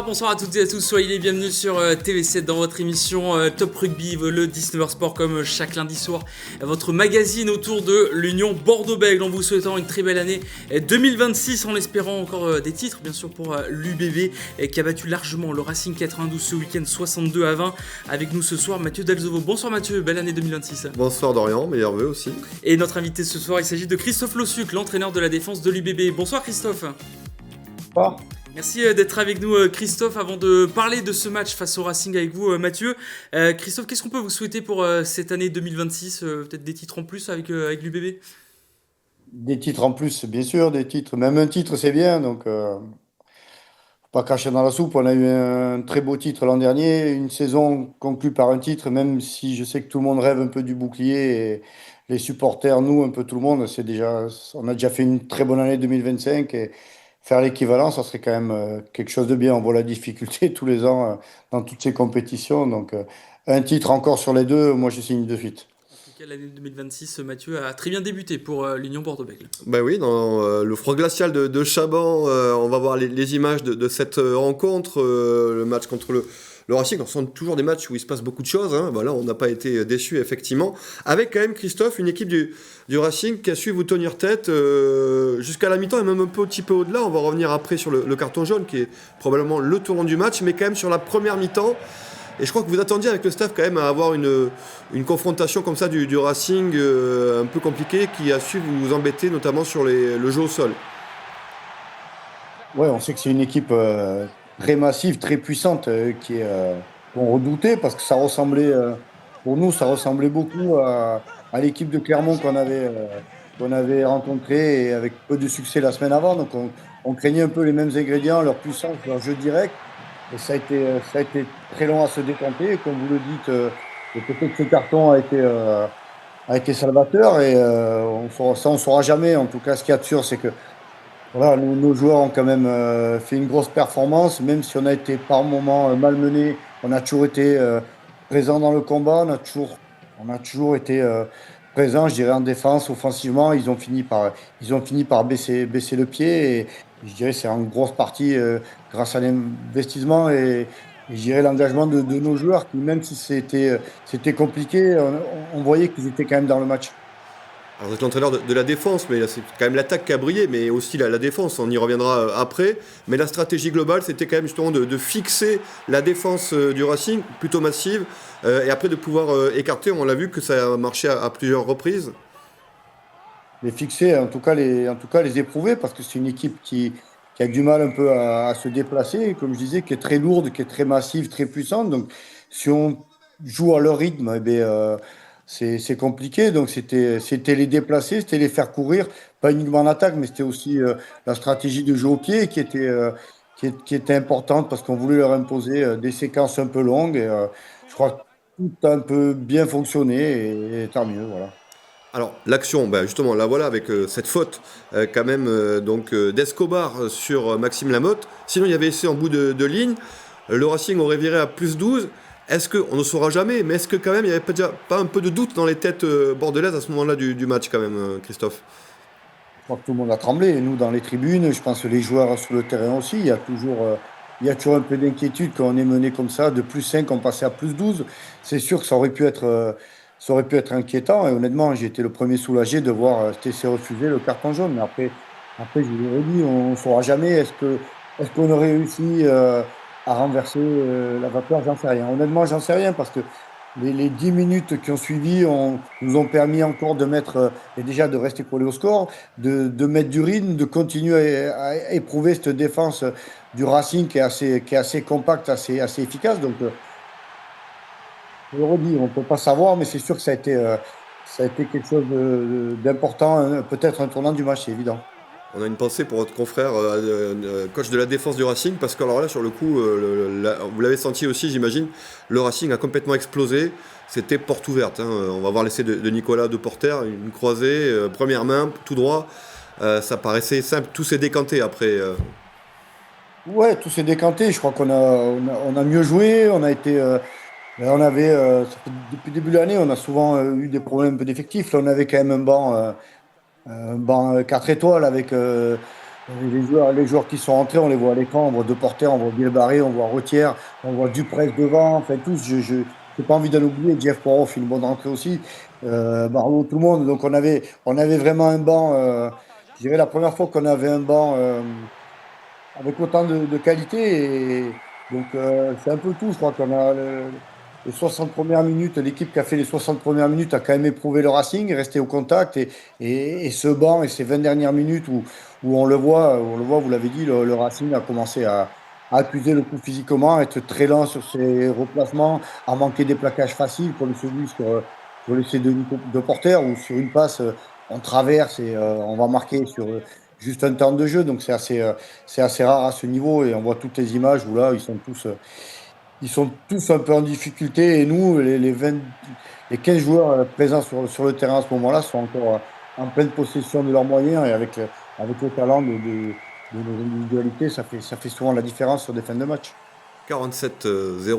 Bonsoir à toutes et à tous, soyez les bienvenus sur TV7 dans votre émission Top Rugby, le 19h Sport comme chaque lundi soir, votre magazine autour de l'Union Bordeaux-Bègles, en vous souhaitant une très belle année 2026, en espérant encore des titres bien sûr pour l'UBB qui a battu largement le Racing 92 ce week-end 62-20. Avec nous ce soir Mathieu Delzovo. Bonsoir Mathieu, belle année 2026. Bonsoir Dorian, meilleurs vœux aussi. Et notre invité ce soir, il s'agit de Christophe Lossuc, l'entraîneur de la défense de l'UBB. Bonsoir Christophe. Bonsoir. Merci d'être avec nous Christophe. Avant de parler de ce match face au Racing avec vous Mathieu, Christophe, qu'est-ce qu'on peut vous souhaiter pour cette année 2026, peut-être des titres en plus avec l'UBB? Des titres en plus, bien sûr, des titres. Même un titre, c'est bien. Donc, faut pas cracher dans la soupe. On a eu un très beau titre l'an dernier. Une saison conclue par un titre, même si je sais que tout le monde rêve un peu du bouclier. Et les supporters, nous, un peu tout le monde, on a déjà fait une très bonne année 2025. Et faire l'équivalent, ça serait quand même quelque chose de bien. On voit la difficulté tous les ans dans toutes ces compétitions. Donc, un titre encore sur les deux, moi, je signe de suite. L'année 2026, Mathieu, a très bien débuté pour l'Union Bordeaux-Bègles. Ben oui, dans le froid glacial de Chaban, on va voir les images de cette rencontre, le match contre le Racing. On sent toujours des matchs où il se passe beaucoup de choses. Voilà, on n'a pas été déçus, effectivement. Avec quand même, Christophe, une équipe du Racing qui a su vous tenir tête jusqu'à la mi-temps et même un petit peu au-delà. On va revenir après sur le carton jaune qui est probablement le tournant du match, mais quand même sur la première mi-temps. Et je crois que vous attendiez avec le staff quand même à avoir une confrontation comme ça du Racing un peu compliquée qui a su vous embêter notamment sur le jeu au sol. Ouais, on sait que c'est une équipe très massive, très puissante, qu'on redoutait parce que ça ressemblait, pour nous, ça ressemblait beaucoup à l'équipe de Clermont qu'on avait rencontrée et avec peu de succès la semaine avant. Donc on craignait un peu les mêmes ingrédients, leur puissance, leur jeu direct. Et ça a été très long à se décanter. Et comme vous le dites, peut-être que ce carton a été salvateur. Et ça, on ne saura jamais. En tout cas, ce qu'il y a de sûr, c'est que voilà, nos joueurs ont quand même fait une grosse performance. Même si on a été par moments malmenés, on a toujours été présent dans le combat. On a toujours été présent, je dirais, en défense, offensivement. Ils ont fini par baisser le pied. Et je dirais que c'est en grosse partie grâce à l'investissement et je dirais l'engagement de nos joueurs qui, même si c'était compliqué, on voyait qu'ils étaient quand même dans le match. Alors vous êtes l'entraîneur de la défense, mais là, c'est quand même l'attaque qui a brillé, mais aussi la défense, on y reviendra après. Mais la stratégie globale, c'était quand même justement de fixer la défense du Racing, plutôt massive, et après de pouvoir écarter. On l'a vu que ça a marché à plusieurs reprises. Les fixer, en tout cas les éprouver, parce que c'est une équipe qui a du mal un peu à se déplacer, comme je disais, qui est très lourde, qui est très massive, très puissante. Donc, si on joue à leur rythme, eh bien, c'est compliqué. Donc, c'était les déplacer, c'était les faire courir, pas uniquement en attaque, mais c'était aussi la stratégie de jeu au pied qui était importante parce qu'on voulait leur imposer des séquences un peu longues. Et je crois que tout a un peu bien fonctionné et tant mieux, voilà. Alors l'action, justement, la voilà avec cette faute quand même d'Escobar sur Maxime Lamotte. Sinon il y avait essai en bout de ligne. Le Racing aurait viré à plus 12. Est-ce que, on ne saura jamais, mais est-ce que quand même il n'y avait pas un peu de doute dans les têtes bordelaises à ce moment-là du match quand même, Christophe? Je crois que tout le monde a tremblé. Et nous, dans les tribunes, je pense que les joueurs sur le terrain aussi, il y a toujours un peu d'inquiétude quand on est mené comme ça. De plus 5, on passait à plus 12. C'est sûr que ça aurait pu être inquiétant. Et honnêtement, j'ai été le premier soulagé de voir TC refuser le carton jaune. Mais après je vous l'ai dit, on ne saura jamais. Est-ce qu'on aurait réussi à renverser la vapeur? J'en sais rien. Honnêtement, j'en sais rien parce que les 10 minutes qui ont suivi nous ont permis encore de mettre, et déjà de rester collé au score, de mettre du rythme, de continuer à éprouver cette défense du Racing qui est assez compacte, assez efficace. Donc, je le redis, on ne peut pas savoir, mais c'est sûr que ça a été quelque chose d'important, peut-être un tournant du match, c'est évident. On a une pensée pour votre confrère, coach de la défense du Racing, parce que alors là, sur le coup, vous l'avez senti aussi, j'imagine, le Racing a complètement explosé. C'était porte ouverte. On va voir l'essai de Nicolas de Porter, une croisée, première main, tout droit. Ça paraissait simple, tout s'est décanté après. Ouais, tout s'est décanté. Je crois on a mieux joué. Depuis le début de l'année, on a souvent eu des problèmes un peu d'effectifs. Là, on avait quand même un banc 4 étoiles avec Les joueurs qui sont rentrés, on les voit à l'écran, on voit Deporter, on voit Bilbaré, on voit Retière, on voit Duprez devant, enfin tous, je n'ai pas envie d'en oublier. Jeff Poirot fait une bonne rentrée aussi, Barlow, tout le monde. Donc on avait vraiment un banc, je dirais la première fois qu'on avait un banc avec autant de qualité. Et donc c'est un peu tout, je crois qu'on a les 60 premières minutes, l'équipe qui a fait les 60 premières minutes a quand même éprouvé le Racing, est resté au contact. Et ce banc et ces 20 dernières minutes où on le voit, vous l'avez dit, le Racing a commencé à accuser le coup physiquement, à être très lent sur ses replacements, à manquer des plaquages faciles comme celui sur l'essai de Porter ou sur une passe, on traverse et on va marquer sur juste un temps de jeu. Donc c'est assez rare à ce niveau et on voit toutes les images où là, ils sont tous un peu en difficulté et nous, les 15 joueurs présents sur le terrain à ce moment-là sont encore en pleine possession de leurs moyens et avec le talent de nos individualités, ça fait souvent la différence sur des fins de match. 47-0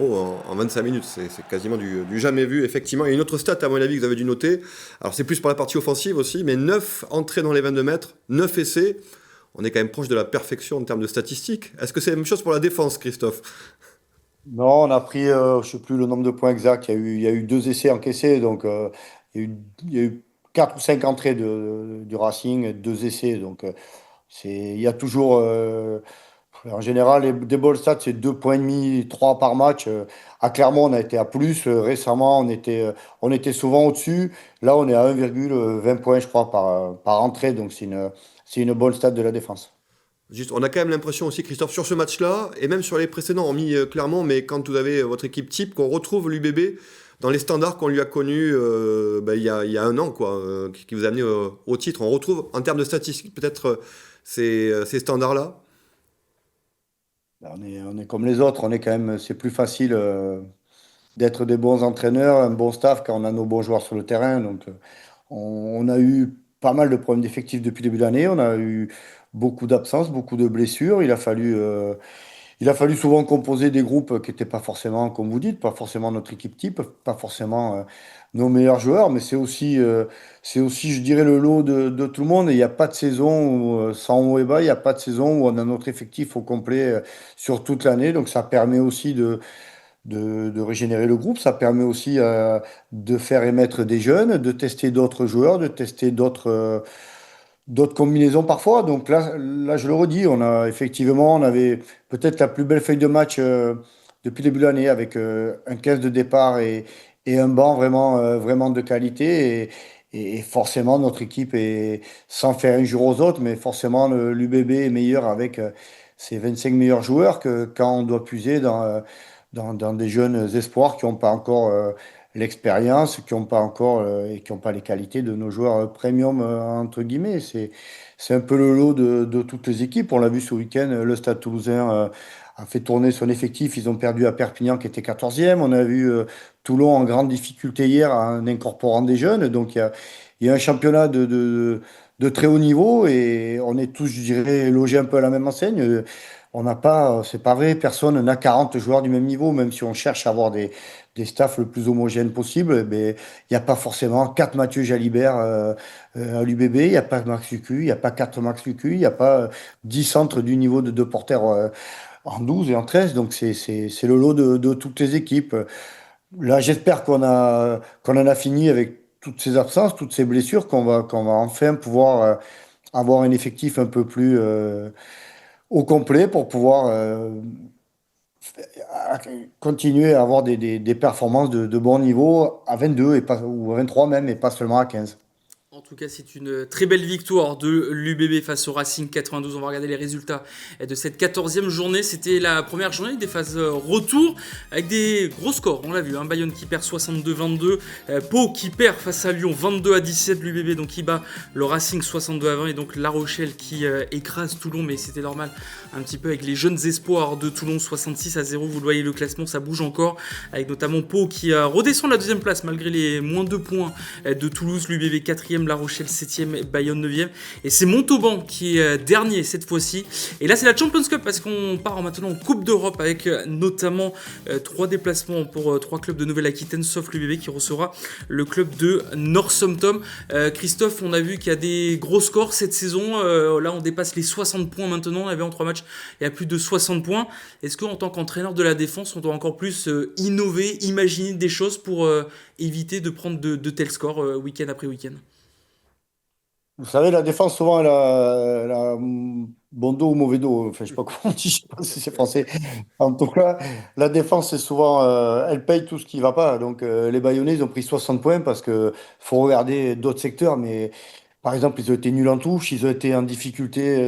en 25 minutes, c'est quasiment du jamais vu, effectivement. Il y a une autre stat, à mon avis, que vous avez dû noter. Alors, c'est plus pour la partie offensive aussi, mais 9 entrées dans les 22 mètres, 9 essais. On est quand même proche de la perfection en termes de statistiques. Est-ce que c'est la même chose pour la défense, Christophe? Non, on a pris, je ne sais plus le nombre de points exact. Il y a eu 2 essais encaissés, donc il y a eu 4 ou 5 entrées du Racing, 2 essais. Donc il y a toujours, en général, des ball stats, c'est 2,5 points, 3 par match. À Clermont, on a été à plus. Récemment, on était souvent au-dessus. Là, on est à 1,20 points, je crois, par entrée. Donc c'est une ball stat de la défense. Juste, on a quand même l'impression aussi, Christophe, sur ce match-là, et même sur les précédents, hormis clairement, mais quand vous avez votre équipe type, qu'on retrouve l'UBB dans les standards qu'on lui a connus il y a un an, quoi, qui vous a amené au titre. On retrouve, en termes de statistiques, peut-être ces standards-là. Ben, on est comme les autres. C'est plus facile d'être des bons entraîneurs, un bon staff quand on a nos bons joueurs sur le terrain. Donc, on a eu pas mal de problèmes d'effectifs depuis le début de l'année. On a eu beaucoup d'absences, beaucoup de blessures. Il a fallu souvent composer des groupes qui n'étaient pas forcément, comme vous dites, pas forcément notre équipe type, pas forcément nos meilleurs joueurs, mais c'est aussi, je dirais, le lot de tout le monde. Et il n'y a pas de saison sans haut et bas, il n'y a pas de saison où on a notre effectif au complet sur toute l'année. Donc ça permet aussi de régénérer le groupe, ça permet aussi de faire émettre des jeunes, de tester d'autres joueurs, de tester d'autres combinaisons parfois. Donc là, je le redis, on avait peut-être la plus belle feuille de match depuis le début de l'année avec un 15 de départ et un banc vraiment, vraiment de qualité. Et forcément, notre équipe est, sans faire injure aux autres, mais forcément, l'UBB est meilleur avec ses 25 meilleurs joueurs que quand on doit puiser dans des jeunes espoirs qui n'ont pas encore l'expérience, qui n'ont pas encore et qui n'ont pas les qualités de nos joueurs premium, entre guillemets. C'est un peu le lot de toutes les équipes. On l'a vu ce week-end, le Stade Toulousain a fait tourner son effectif. Ils ont perdu à Perpignan qui était 14e. On a vu Toulon en grande difficulté hier en incorporant des jeunes. Donc il y a un championnat de très haut niveau et on est tous, je dirais, logés un peu à la même enseigne. On n'a pas, c'est pas vrai, personne n'a 40 joueurs du même niveau, même si on cherche à avoir des staffs le plus homogènes possible. Mais il n'y a pas forcément 4 Mathieu Jalibert à l'UBB, il n'y a pas Max Lucu, il n'y a pas 4 Max Lucu, il n'y a pas 10 centres du niveau de Porter en 12 et en 13. Donc c'est le lot de toutes les équipes. Là, j'espère qu'on en a fini avec toutes ces absences, toutes ces blessures, qu'on va enfin pouvoir avoir un effectif un peu plus au complet pour pouvoir continuer à avoir des performances de bon niveau à 22 ou à 23 même, et pas seulement à 15. En tout cas, c'est une très belle victoire de l'UBB face au Racing 92. On va regarder les résultats de cette 14e journée. C'était la première journée des phases retour avec des gros scores. On l'a vu, hein. Bayonne qui perd 62-22. Pau qui perd face à Lyon 22-17. L'UBB donc qui bat le Racing 62-20. Et donc La Rochelle qui écrase Toulon. Mais c'était normal un petit peu avec les jeunes espoirs de Toulon 66-0. Vous le voyez, le classement, ça bouge encore. Avec notamment Pau qui redescend la deuxième place malgré les moins 2 points de Toulouse. L'UBB 4e, La Rochelle 7ème et Bayonne 9ème. Et c'est Montauban qui est dernier cette fois-ci. Et là, c'est la Champions Cup parce qu'on part maintenant en Coupe d'Europe avec notamment 3 déplacements pour 3 clubs de Nouvelle-Aquitaine, sauf l'UBB qui recevra le club de Northampton. Christophe, on a vu qu'il y a des gros scores cette saison. Là, on dépasse les 60 points maintenant. On avait en 3 matchs, il y a plus de 60 points. Est-ce qu'en tant qu'entraîneur de la défense, on doit encore plus innover, imaginer des choses pour éviter de prendre de tels scores week-end après week-end? Vous savez, la défense, souvent, elle a bon dos ou mauvais dos. Enfin, je sais pas comment on dit, je sais pas si c'est français. En tout cas, la défense, c'est souvent, elle paye tout ce qui va pas. Donc, les Bayonnais, ils ont pris 60 points parce que faut regarder d'autres secteurs, mais par exemple, ils ont été nuls en touche, ils ont été en difficulté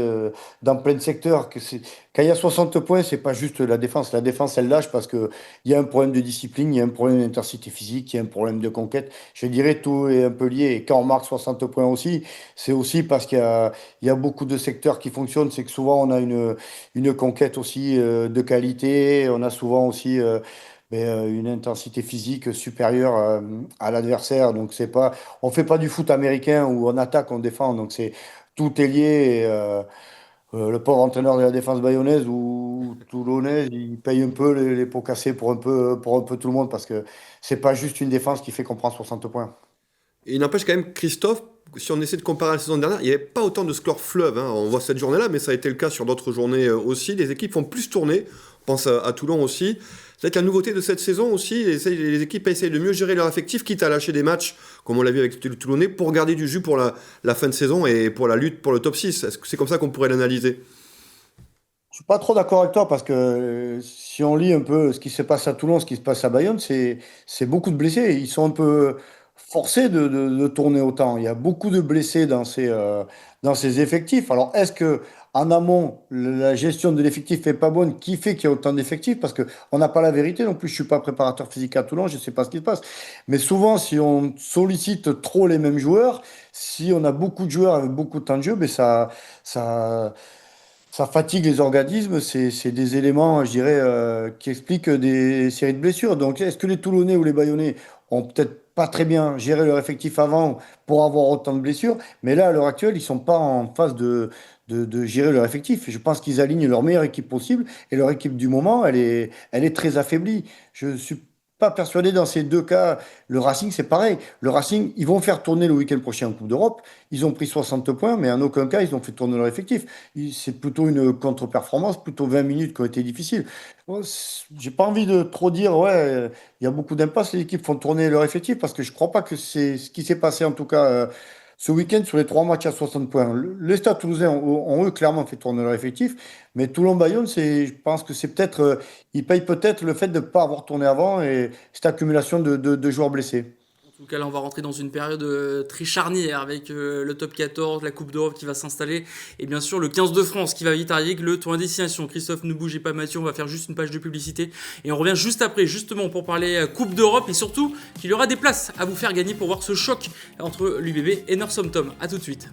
dans plein de secteurs. Quand il y a 60 points, c'est pas juste la défense. La défense, elle lâche parce que il y a un problème de discipline, il y a un problème d'intensité physique, il y a un problème de conquête. Je dirais tout est un peu lié. Et quand on marque 60 points aussi, c'est aussi parce qu'il y a beaucoup de secteurs qui fonctionnent. C'est que souvent, on a une conquête aussi de qualité. On a souvent aussi une intensité physique supérieure à l'adversaire. Donc, on fait pas du foot américain où on attaque, on défend. Donc, tout est lié. Le pauvre entraîneur de la défense bayonnaise ou toulonnaise, il paye un peu les pots cassés pour un peu tout le monde parce que c'est pas juste une défense qui fait qu'on prend 60 points. Et il n'empêche quand même, Christophe, si on essaie de comparer à la saison dernière, il n'y avait pas autant de scores fleuves, hein. On voit cette journée-là, mais ça a été le cas sur d'autres journées aussi. Les équipes font plus tourner. On pense à Toulon aussi. C'est la nouveauté de cette saison aussi. Les équipes essayent de mieux gérer leur effectif, quitte à lâcher des matchs, comme on l'a vu avec le Toulonnais, pour garder du jus pour la fin de saison et pour la lutte pour le top 6. Est-ce que c'est comme ça qu'on pourrait l'analyser? Je suis pas trop d'accord avec toi parce que si on lit un peu ce qui se passe à Toulon, ce qui se passe à Bayonne, c'est beaucoup de blessés. Ils sont un peu forcés de tourner autant. Il y a beaucoup de blessés dans ces effectifs. Alors, est-ce que en amont, la gestion de l'effectif est pas bonne, qui fait qu'il y a autant d'effectifs? Parce que on n'a pas la vérité non plus. Je suis pas préparateur physique à Toulon, je sais pas ce qui se passe. Mais souvent, si on sollicite trop les mêmes joueurs, si on a beaucoup de joueurs avec beaucoup de temps de jeu, ben ça, ça fatigue les organismes, c'est des éléments, je dirais, qui expliquent des séries de blessures. Donc, est-ce que les Toulonnais ou les Bayonnais ont peut-être pas très bien géré leur effectif avant pour avoir autant de blessures? Mais là, à l'heure actuelle, ils sont pas en phase de gérer leur effectif. Je pense qu'ils alignent leur meilleure équipe possible et leur équipe du moment, elle est très affaiblie. Je suis pas persuadé dans ces deux cas. Le Racing, c'est pareil. Le Racing, ils vont faire tourner le week-end prochain en Coupe d'Europe. Ils ont pris 60 points, mais en aucun cas, ils ont fait tourner leur effectif. C'est plutôt une contre-performance, plutôt 20 minutes qui ont été difficiles. Moi, j'ai pas envie de trop dire, ouais, il y a beaucoup d'impasses, les équipes font tourner leur effectif, parce que je crois pas que c'est ce qui s'est passé, en tout cas, ce week-end sur les 3 matchs à 60 points. Les Stades Toulousains ont, eux, clairement fait tourner leur effectif, mais Toulon-Bayonne, je pense que c'est peut-être, ils payent peut-être le fait de ne pas avoir tourné avant et cette accumulation de joueurs blessés. En tout cas, là, on va rentrer dans une période très charnière avec le top 14, la Coupe d'Europe qui va s'installer et bien sûr le 15 de France qui va vite arriver avec le tournoi destination. Christophe, ne bougez pas, Mathieu, on va faire juste une page de publicité et on revient juste après, justement, pour parler Coupe d'Europe et surtout qu'il y aura des places à vous faire gagner pour voir ce choc entre l'UBB et Northampton. A tout de suite.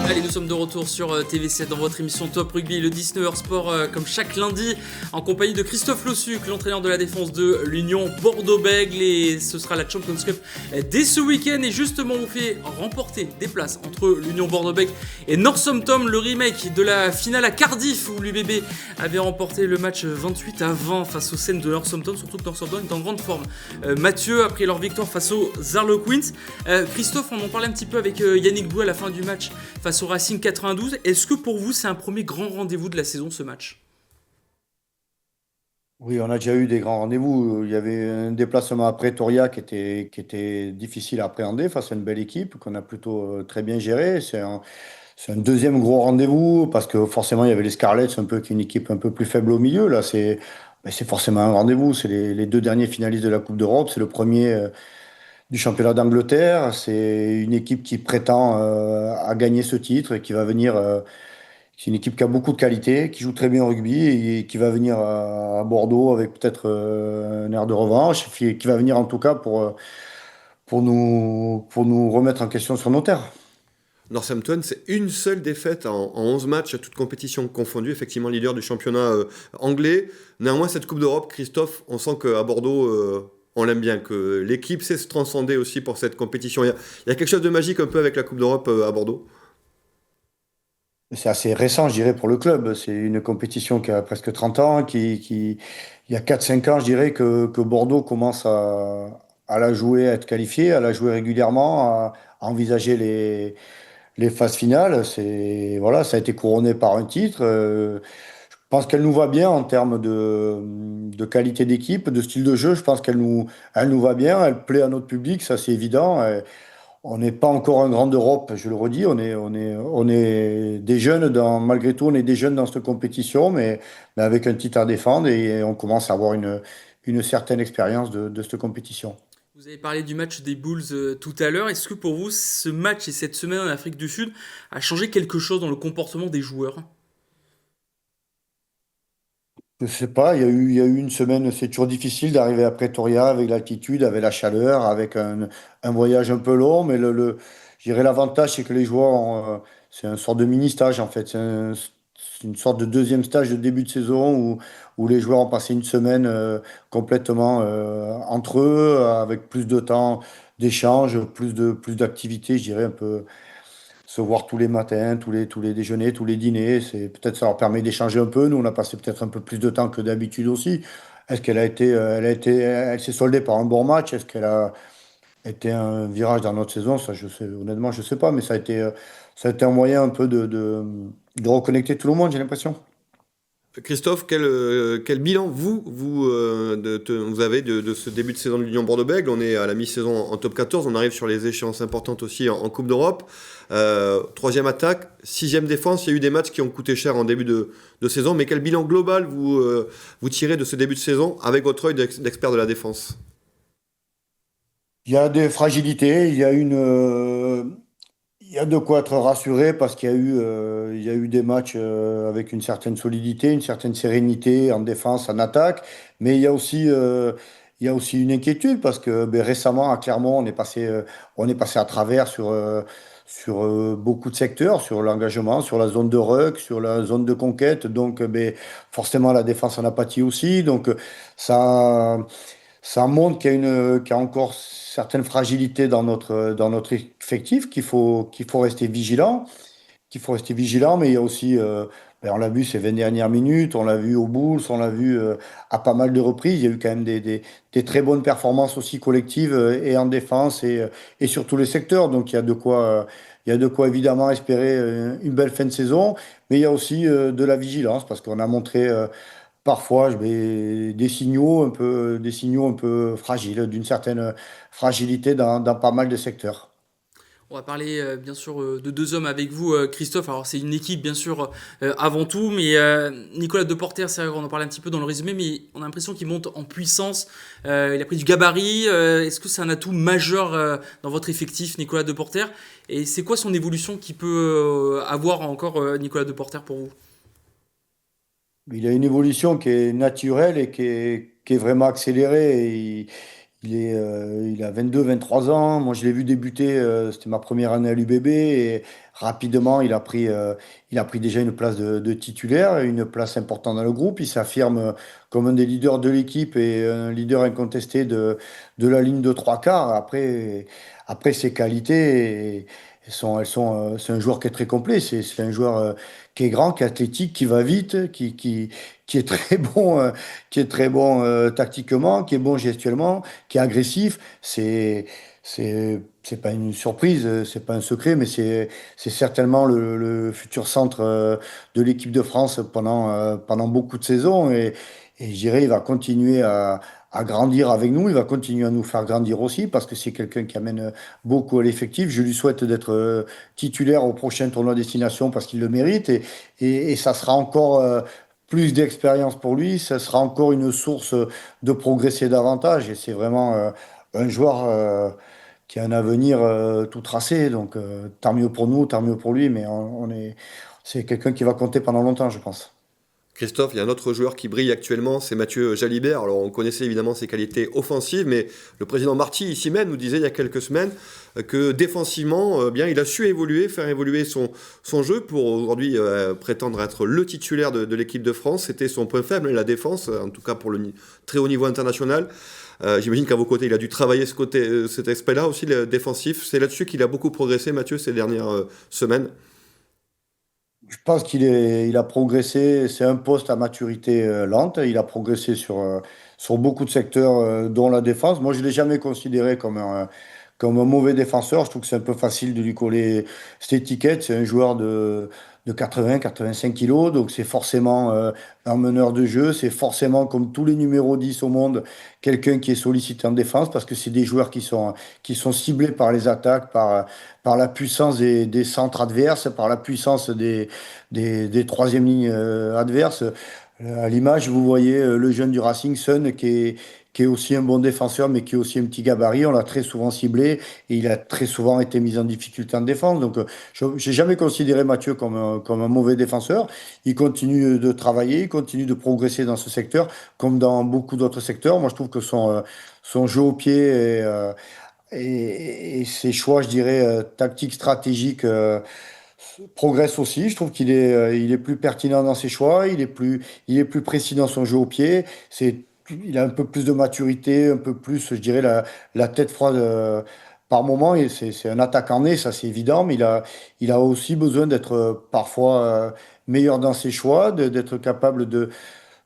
Allez, nous sommes de retour sur TV7 dans votre émission Top Rugby, le 19h Sport, comme chaque lundi, en compagnie de Christophe Lossuc, l'entraîneur de la défense de l'Union Bordeaux-Bègles. Et ce sera la Champions Cup dès ce week-end. Et justement, on fait remporter des places entre l'Union Bordeaux-Bègles et Northampton, le remake de la finale à Cardiff, où l'UBB avait remporté le match 28-20 face aux Saints de Northampton. Surtout que Northampton est en grande forme. Mathieu, après leur victoire face aux Harlequins. Christophe, on en parlait un petit peu avec Yannick Bouet à la fin du match face au Racing 92. Est-ce que pour vous c'est un premier grand rendez-vous de la saison, ce match? Oui, on a déjà eu des grands rendez-vous. Il y avait un déplacement à Pretoria qui était difficile à appréhender face à une belle équipe qu'on a plutôt très bien géré. C'est un deuxième gros rendez-vous parce que forcément il y avait les Scarlets, un peu qui est une équipe un peu plus faible au milieu. Là, c'est forcément un rendez-vous. C'est les deux derniers finalistes de la Coupe d'Europe. C'est le premier du championnat d'Angleterre. C'est une équipe qui prétend à gagner ce titre et qui va venir. C'est une équipe qui a beaucoup de qualité, qui joue très bien au rugby et qui va venir à Bordeaux avec peut-être un air de revanche, qui va venir en tout cas pour nous remettre en question sur nos terres. Northampton, c'est une seule défaite en 11 matchs, toutes compétitions confondues, effectivement leader du championnat anglais. Néanmoins, cette Coupe d'Europe, Christophe, on sent qu'à Bordeaux, on l'aime bien, que l'équipe sait se transcender aussi pour cette compétition. Il y a quelque chose de magique un peu avec la Coupe d'Europe à Bordeaux. C'est assez récent, je dirais, pour le club. C'est une compétition qui a presque 30 ans, il y a 4 5 ans, je dirais, que Bordeaux commence à la jouer, à être qualifié, à la jouer régulièrement, à envisager les phases finales. Voilà, ça a été couronné par un titre. Je pense qu'elle nous va bien en termes de qualité d'équipe, de style de jeu. Je pense elle nous va bien, elle plaît à notre public, ça c'est évident. On n'est pas encore un grand d'Europe, je le redis. On est des jeunes malgré tout, on est des jeunes dans cette compétition, mais avec un titre à défendre et on commence à avoir une certaine expérience de cette compétition. Vous avez parlé du match des Bulls tout à l'heure. Est-ce que pour vous, ce match et cette semaine en Afrique du Sud a changé quelque chose dans le comportement des joueurs? Je sais pas, il y a eu une semaine, c'est toujours difficile d'arriver à Pretoria avec l'altitude, avec la chaleur, avec un voyage un peu long, mais je dirais l'avantage, c'est que les joueurs c'est une sorte de mini-stage en fait, c'est une sorte de deuxième stage de début de saison où les joueurs ont passé une semaine complètement entre eux, avec plus de temps d'échange, plus d'activités, je dirais un peu se voir tous les matins, tous les déjeuners, tous les dîners. Peut-être ça leur permet d'échanger un peu. Nous, on a passé peut-être un peu plus de temps que d'habitude aussi. Est-ce qu'elle a été, elle a été, elle s'est soldée par un bon match? Est-ce qu'elle a été un virage dans notre saison? Ça, je sais, honnêtement, je sais pas, mais ça a été un moyen un peu de reconnecter tout le monde, j'ai l'impression. Christophe, quel bilan vous avez de ce début de saison de l'Union Bordeaux-Bègles? On est à la mi-saison en top 14, on arrive sur les échéances importantes aussi en Coupe d'Europe. Troisième attaque, sixième défense, il y a eu des matchs qui ont coûté cher en début de saison, mais quel bilan global vous tirez de ce début de saison avec votre œil d'expert de la défense? Il y a des fragilités, il y a de quoi être rassuré parce il y a eu des matchs avec une certaine solidité, une certaine sérénité en défense, en attaque, mais il y a aussi une inquiétude parce que ben, récemment à Clermont, on est passé à travers sur beaucoup de secteurs, sur l'engagement, sur la zone de ruck, sur la zone de conquête, donc ben, forcément la défense en a pâti aussi, donc ça. Ça montre qu'il y a encore certaines fragilités dans notre effectif, qu'il faut rester vigilant, mais il y a aussi, ben, on l'a vu ces 20 dernières minutes, on l'a vu au Bulls, on l'a vu à pas mal de reprises, il y a eu quand même des très bonnes performances aussi collectives et en défense et sur tous les secteurs, donc il y a de quoi évidemment espérer une belle fin de saison, mais il y a aussi de la vigilance, parce qu'on a montré parfois des signaux un peu fragiles, d'une certaine fragilité dans pas mal de secteurs. On va parler bien sûr de deux hommes avec vous, Christophe. Alors c'est une équipe bien sûr avant tout, mais Nicolas Deporter, c'est vrai qu'on en parlait un petit peu dans le résumé, mais on a l'impression qu'il monte en puissance. Il a pris du gabarit. Est-ce que c'est un atout majeur dans votre effectif, Nicolas Deporter? Et c'est quoi son évolution qui peut avoir encore Nicolas Deporter pour vous? Il a une évolution qui est naturelle et qui est vraiment accélérée. Il a 23 ans. Moi, je l'ai vu débuter, c'était ma première année à l'UBB. Et rapidement, il a pris déjà une place de titulaire, une place importante dans le groupe. Il s'affirme comme un des leaders de l'équipe et un leader incontesté de la ligne de trois quarts. Après ses qualités, c'est un joueur qui est très complet. C'est un joueur qui est grand, qui est athlétique, qui va vite, qui est très bon, qui est très bon tactiquement, qui est bon gestuellement, qui est agressif. C'est pas une surprise, c'est pas un secret, mais c'est certainement le futur centre de l'équipe de France pendant beaucoup de saisons. Et je dirais, il va continuer à grandir avec nous, il va continuer à nous faire grandir aussi, parce que c'est quelqu'un qui amène beaucoup à l'effectif. Je lui souhaite d'être titulaire au prochain tournoi destination parce qu'il le mérite. Et ça sera encore plus d'expérience pour lui, ça sera encore une source de progresser davantage. Et c'est vraiment un joueur qui a un avenir tout tracé. Donc tant mieux pour nous, tant mieux pour lui, mais c'est quelqu'un qui va compter pendant longtemps, je pense. Christophe, il y a un autre joueur qui brille actuellement, c'est Mathieu Jalibert. Alors on connaissait évidemment ses qualités offensives, mais le président Marty, ici même, nous disait il y a quelques semaines que défensivement, bien, il a su évoluer, faire évoluer son jeu pour aujourd'hui prétendre être le titulaire de l'équipe de France. C'était son point faible, la défense, en tout cas pour le très haut niveau international. J'imagine qu'à vos côtés, il a dû travailler cet aspect-là aussi, le défensif. C'est là-dessus qu'il a beaucoup progressé, Mathieu, ces dernières semaines. Je pense il a progressé. C'est un poste à maturité lente. Il a progressé sur beaucoup de secteurs, dont la défense. Moi, je ne l'ai jamais considéré comme un mauvais défenseur. Je trouve que c'est un peu facile de lui coller cette étiquette. C'est un joueur de 80-85 kilos, donc c'est forcément un meneur de jeu. C'est forcément, comme tous les numéros 10 au monde, quelqu'un qui est sollicité en défense parce que c'est des joueurs qui sont ciblés par les attaques, par la puissance des centres adverses, par la puissance des troisième lignes adverses. À l'image, vous voyez le jeune du Racing, Sun, qui est aussi un bon défenseur, mais qui est aussi un petit gabarit. On l'a très souvent ciblé et il a très souvent été mis en difficulté en défense. Donc, je n'ai jamais considéré Mathieu comme un mauvais défenseur. Il continue de travailler, il continue de progresser dans ce secteur, comme dans beaucoup d'autres secteurs. Moi, je trouve que son jeu au pied et ses choix, je dirais, tactiques, stratégiques, progresse aussi. Je trouve il est plus pertinent dans ses choix, il est plus précis dans son jeu au pied. Il a un peu plus de maturité, un peu plus, je dirais, la tête froide par moment. Et c'est un attaquant né, ça c'est évident, mais il a aussi besoin d'être parfois meilleur dans ses choix, d'être capable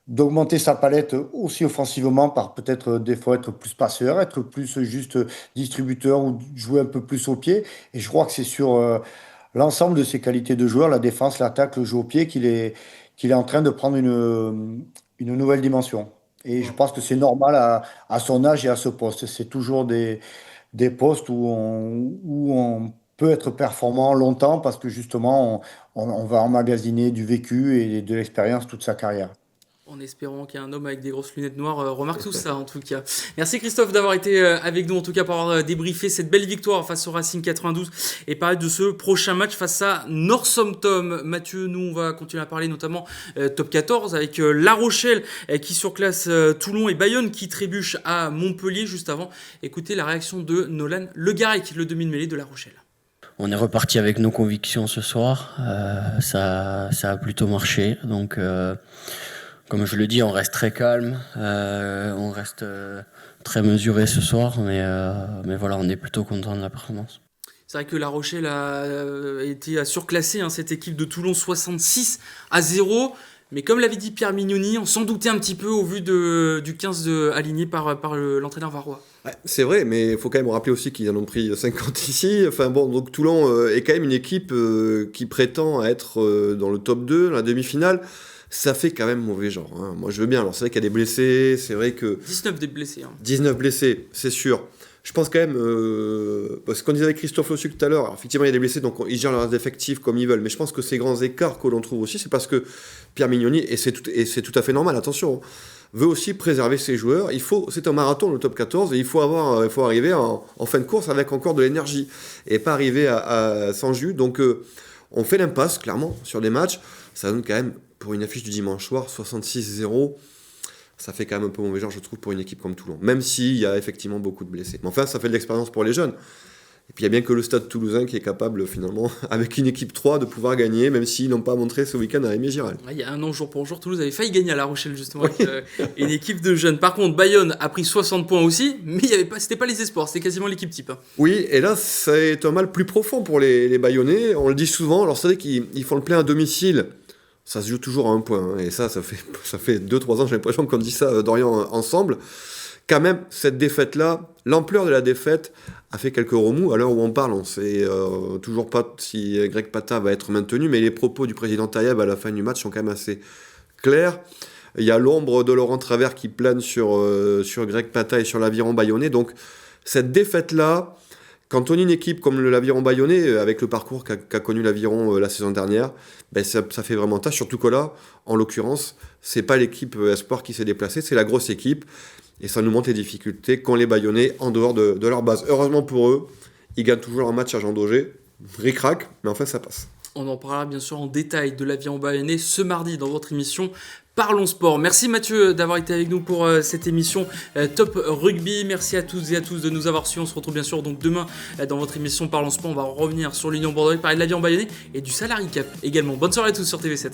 d'augmenter sa palette aussi offensivement par peut-être des fois être plus passeur, être plus juste distributeur ou jouer un peu plus au pied. Et je crois que c'est sur l'ensemble de ses qualités de joueur, la défense, l'attaque, le jeu au pied, qu'il est en train de prendre une nouvelle dimension. Et je pense que c'est normal à son âge et à ce poste. C'est toujours des postes où on peut être performant longtemps parce que justement, on va emmagasiner du vécu et de l'expérience toute sa carrière. En espérant qu'un homme avec des grosses lunettes noires remarque tout ça en tout cas. Merci Christophe d'avoir été avec nous en tout cas pour avoir débriefé cette belle victoire face au Racing 92 et parler de ce prochain match face à Northampton. Mathieu, nous on va continuer à parler notamment top 14 avec La Rochelle qui surclasse Toulon et Bayonne qui trébuche à Montpellier juste avant. Écoutez la réaction de Nolan Le Garec, le demi de mêlée de La Rochelle. On est reparti avec nos convictions ce soir. Ça a plutôt marché donc... Comme je le dis, on reste très calme, on reste très mesuré ce soir, mais voilà, on est plutôt content de la performance. C'est vrai que La Rochelle a surclassé cette équipe de Toulon 66-0, mais comme l'avait dit Pierre Mignoni, on s'en doutait un petit peu au vu du 15 aligné par l'entraîneur varois. Ouais, c'est vrai, mais il faut quand même rappeler aussi qu'ils en ont pris 50 ici. Enfin bon, donc Toulon est quand même une équipe qui prétend être dans le top 2, la demi-finale. Ça fait quand même mauvais genre. Hein. Moi, je veux bien. Alors, c'est vrai qu'il y a des blessés. C'est vrai que... 19 des blessés. 19 blessés, c'est sûr. Je pense quand même... parce qu'on disait avec Christophe Lossuc tout à l'heure, alors, effectivement, il y a des blessés, donc ils gèrent leurs effectifs comme ils veulent. Mais je pense que ces grands écarts que l'on trouve aussi, c'est parce que Pierre Mignoni, et c'est tout à fait normal, attention, veut aussi préserver ses joueurs. C'est un marathon, le top 14, et il faut arriver en fin de course avec encore de l'énergie. Et pas arriver sans jus. Donc, on fait l'impasse, clairement, sur des matchs. Ça donne quand même... Pour une affiche du dimanche soir, 66-0, ça fait quand même un peu mauvais genre, je trouve, pour une équipe comme Toulon. Même s'il y a effectivement beaucoup de blessés. Mais enfin, ça fait de l'expérience pour les jeunes. Et puis il y a bien que le Stade Toulousain qui est capable, finalement, avec une équipe 3, de pouvoir gagner, même s'ils n'ont pas montré ce week-end à Aimé Giral. Il y a un an, jour pour jour, Toulouse avait failli gagner à La Rochelle, justement, avec une équipe de jeunes. Par contre, Bayonne a pris 60 points aussi, mais c'était pas les espoirs, c'était quasiment l'équipe type. Oui, et là, c'est un mal plus profond pour les Bayonnais. On le dit souvent, alors c'est vrai qu'ils font le plein à domicile. Ça se joue toujours à un point, hein, et ça fait 2-3 ans, j'ai l'impression qu'on dit ça, Dorian, ensemble. Quand même, cette défaite-là, l'ampleur de la défaite a fait quelques remous. À l'heure où on parle, on ne sait toujours pas si Greg Pata va être maintenu, mais les propos du président Taïeb à la fin du match sont quand même assez clairs. Il y a l'ombre de Laurent Travers qui plane sur Greg Pata et sur l'Aviron bayonnais. Donc, cette défaite-là, quand on est une équipe comme l'Aviron bayonnais, avec le parcours qu'a connu l'Aviron la saison dernière, ça fait vraiment tâche, surtout que là, en l'occurrence, c'est pas l'équipe Espoir qui s'est déplacée, c'est la grosse équipe, et ça nous montre les difficultés qu'ont les Bayonnais en dehors de leur base. Heureusement pour eux, ils gagnent toujours un match à Jean Daugé, ric-rac, mais enfin ça passe. On en parlera bien sûr en détail de l'Aviron Bayonnais ce mardi dans votre émission Parlons Sport. Merci Mathieu d'avoir été avec nous pour cette émission Top Rugby. Merci à toutes et à tous de nous avoir suivis. On se retrouve bien sûr donc demain dans votre émission Parlons Sport. On va revenir sur l'Union Bordeaux, parler de l'Aviron Bayonnais et du Salary Cap également. Bonne soirée à tous sur TV7.